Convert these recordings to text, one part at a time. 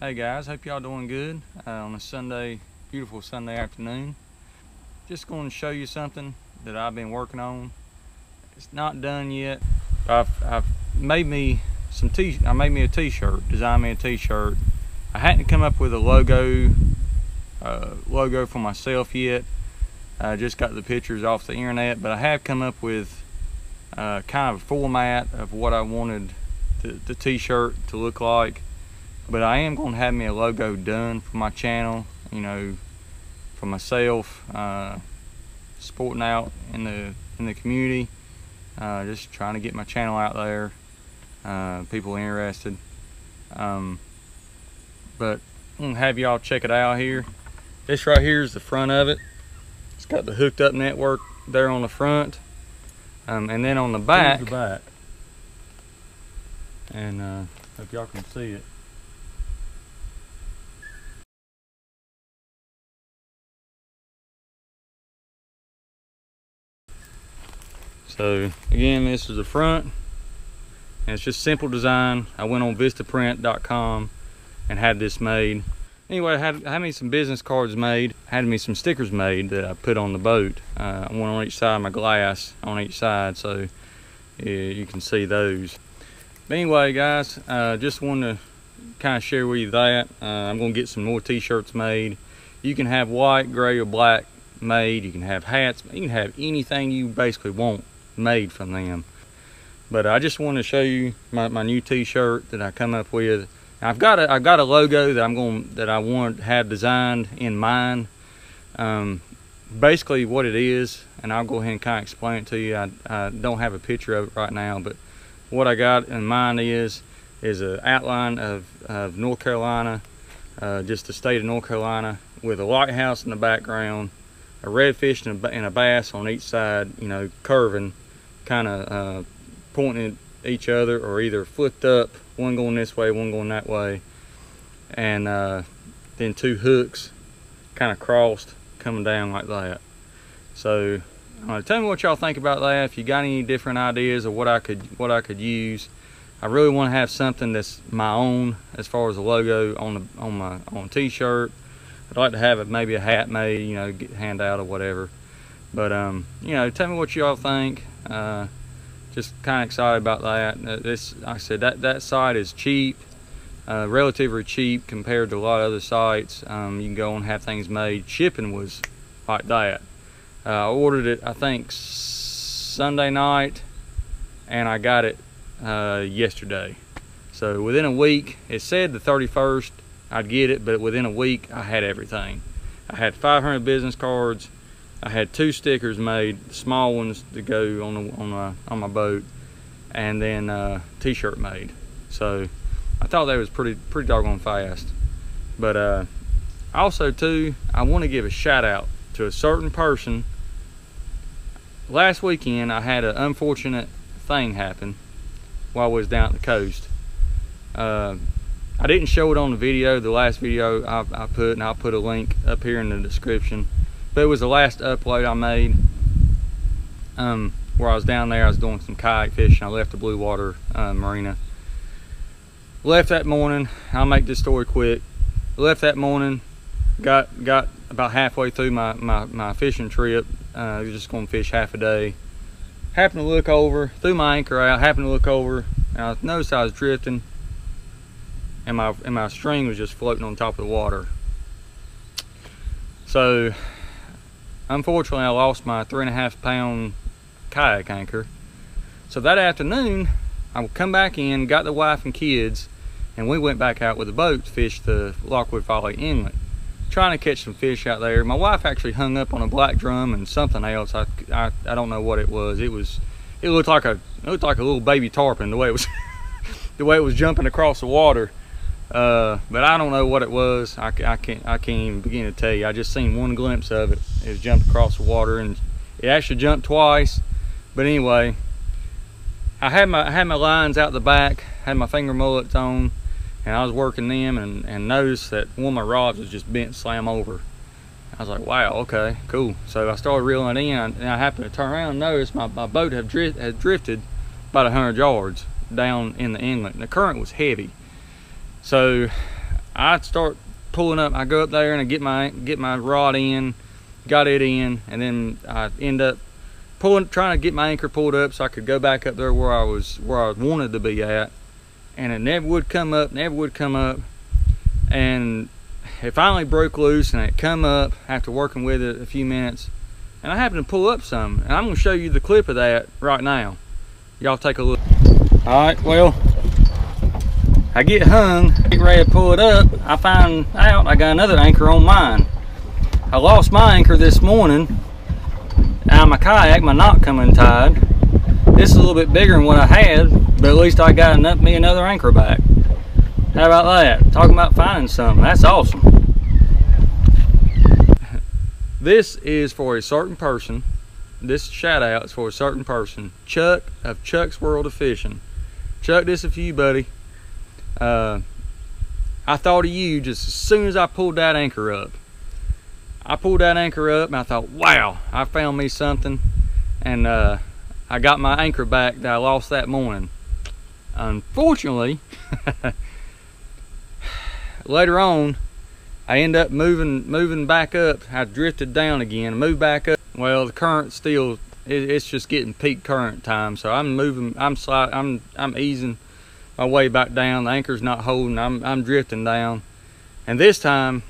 Hey guys, hope y'all doing good on a Sunday, beautiful Sunday afternoon. Just going to show you something that I've been working on. It's not done yet. I've made me some I made me a t-shirt, designed me a t-shirt. I hadn't come up with a logo for myself yet. I just got the pictures off the internet, but I have come up with kind of a format of what I wanted the t-shirt to look like. But I am going to have me a logo done for my channel, you know, for myself, sporting out in the community, just trying to get my channel out there, people interested. But I'm going to have y'all check it out here. This right here is the front of it. It's got the hooked up network there on the front, and then on the back. Here's the back. And hope y'all can see it. So again, this is the front, and it's just simple design. I went on vistaprint.com and had this made. Anyway, I had me some business cards made, had me some stickers made that I put on the boat. One on each side of my glass, on each side, so you can see those. But anyway, guys, just wanted to kind of share with you that. I'm gonna get some more t-shirts made. You can have white, gray, or black made. You can have hats. You can have anything you basically want made from them. But I just want to show you my new t-shirt that I come up with. I've got a logo that I want to have designed in mind. Basically what it is, and I'll go ahead and kind of explain it to you. I don't have a picture of it right now, but what I got in mind is an outline of North Carolina, just the state of North Carolina, with a lighthouse in the background, a redfish and a bass on each side, you know, curving, kind of pointing at each other, or either flipped up, one going this way, one going that way, and then two hooks kind of crossed coming down like that. So tell me what y'all think about that. If you got any different ideas of what I could use. I really want to have something that's my own as far as a logo on t-shirt. I'd like to have it, maybe a hat made, you know, get hand out or whatever. But you know, tell me what y'all think. Just kind of excited about that. This, like I said, that site is cheap, relatively cheap compared to a lot of other sites. You can go and have things made. Shipping was like that. I ordered it, I think, Sunday night, and I got it yesterday. So within a week, it said the 31st I'd get it, but within a week I had everything. I had 500 business cards. I had 2 stickers made, small ones to go on my boat, and then t-shirt made. So I thought that was pretty doggone fast. But also too, I want to give a shout out to a certain person. Last weekend I had an unfortunate thing happen while I was down at the coast. I didn't show it on the video, the last video I put, and I'll put a link up here in the description. But it was the last upload I made where I was down there. I was doing some kayak fishing. I left the Blue Water Marina. Left that morning. I'll make this story quick. Left that morning, got about halfway through my fishing trip. I was just going to fish half a day. Happened to look over, threw my anchor out, happened to look over, and I noticed I was drifting, and my string was just floating on top of the water. So unfortunately I lost my 3.5 pound kayak anchor. So that afternoon I would come back in, got the wife and kids, and we went back out with the boat to fish the Lockwood Folly Inlet, trying to catch some fish out there. My wife actually hung up on a black drum and something else. I don't know what it was. It looked like a little baby tarpon, the way it was the way it was jumping across the water. But I don't know what it was. I can't even begin to tell you. I just seen one glimpse of it. It was jumped across the water, and it actually jumped twice. But anyway, I had my lines out the back, had my finger mullets on, and I was working them, and noticed that one of my rods was just bent slam over. I was like, wow, okay, cool. So I started reeling in, and I happened to turn around and notice my boat had drifted about 100 yards down in the inlet, and the current was heavy. So I start pulling up. I go up there and I get my rod in, got it in, and then I end up trying to get my anchor pulled up so I could go back up there where I wanted to be at, and it never would come up, and it finally broke loose, and it come up after working with it a few minutes, and I happened to pull up some, and I'm going to show you the clip of that right now. Y'all take a look. All right, well, I get hung, get ready to pull it up. I find out I got another anchor on mine. I lost my anchor this morning out of my kayak, my knot coming tied. This is a little bit bigger than what I had, but at least I got me another anchor back. How about that? Talking about finding something, that's awesome. This is for a certain person. This shout out is for a certain person. Chuck of Chuck's World of Fishing. Chuck, this is for you, buddy. I thought of you just as soon as I pulled that anchor up. I pulled that anchor up and I thought, wow, I found me something. And I got my anchor back that I lost that morning. Unfortunately, later on, I end up moving back up. I drifted down again, moved back up. Well, the current still, it's just getting peak current time. So I'm moving, I'm easing my way back down. The anchor's not holding, I'm drifting down. And this time,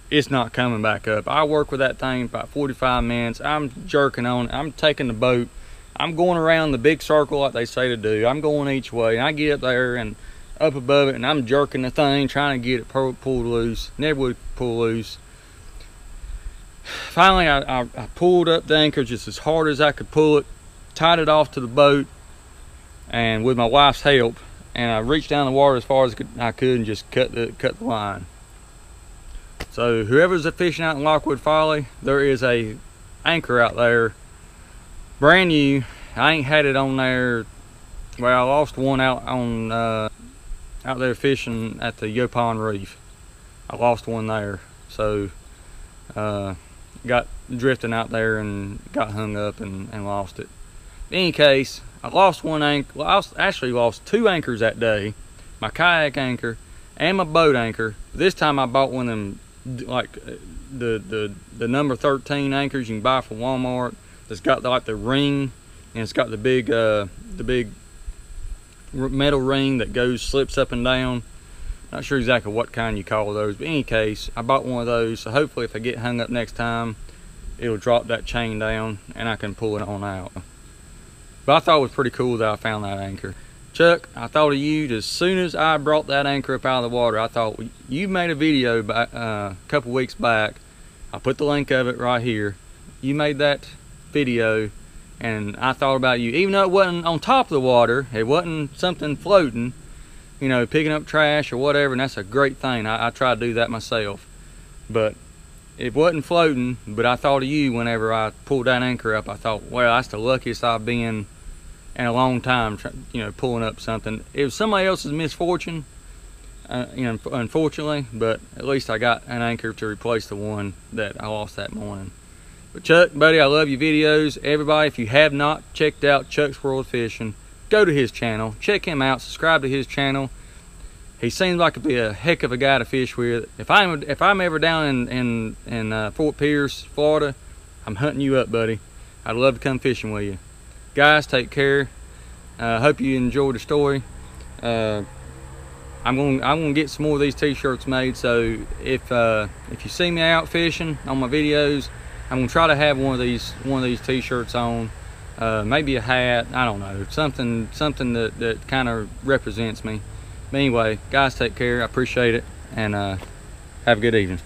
it's not coming back up. I work with that thing about 45 minutes. I'm jerking on it. I'm taking the boat. I'm going around the big circle like they say to do. I'm going each way. And I get up there and up above it, and I'm jerking the thing, trying to get it pulled loose. Never would pull loose. Finally, I pulled up the anchor just as hard as I could pull it, tied it off to the boat, and with my wife's help, and I reached down the water as far as I could and just cut the line. So whoever's fishing out in Lockwood Folly, there is a anchor out there, brand new. I ain't had it on there. Well, I lost one out on out there fishing at the Yopon Reef. I lost one there, so got drifting out there and got hung up and lost it. In any case, I lost one anchor. Well, I actually lost two anchors that day, my kayak anchor and my boat anchor. This time I bought one of them, like the number 13 anchors you can buy from Walmart. It's got like the ring, and it's got the big metal ring that slips up and down. Not sure exactly what kind you call those, but in any case, I bought one of those, so hopefully if I get hung up next time, it'll drop that chain down and I can pull it on out. But I thought it was pretty cool that I found that anchor. Chuck, I thought of you as soon as I brought that anchor up out of the water. I thought, you made a video back, a couple weeks back. I put the link of it right here. You made that video, and I thought about you. Even though it wasn't on top of the water, it wasn't something floating, you know, picking up trash or whatever, and that's a great thing. I try to do that myself. But it wasn't floating, but I thought of you whenever I pulled that anchor up. I thought, well, that's the luckiest I've been in a long time, you know, pulling up something. It was somebody else's misfortune, you know, unfortunately, but at least I got an anchor to replace the one that I lost that morning. But Chuck, buddy, I love your videos. Everybody, if you have not checked out Chuck's World of Fishing, go to his channel, check him out, subscribe to his channel. He seems like to be a heck of a guy to fish with. If I'm ever down in Fort Pierce, Florida, I'm hunting you up, buddy. I'd love to come fishing with you. Guys, take care. Hope you enjoyed the story. I'm gonna get some more of these t-shirts made. So if you see me out fishing on my videos, I'm gonna try to have one of these t-shirts on. Maybe a hat. I don't know, something that kind of represents me. But anyway, guys, take care. I appreciate it, and have a good evening.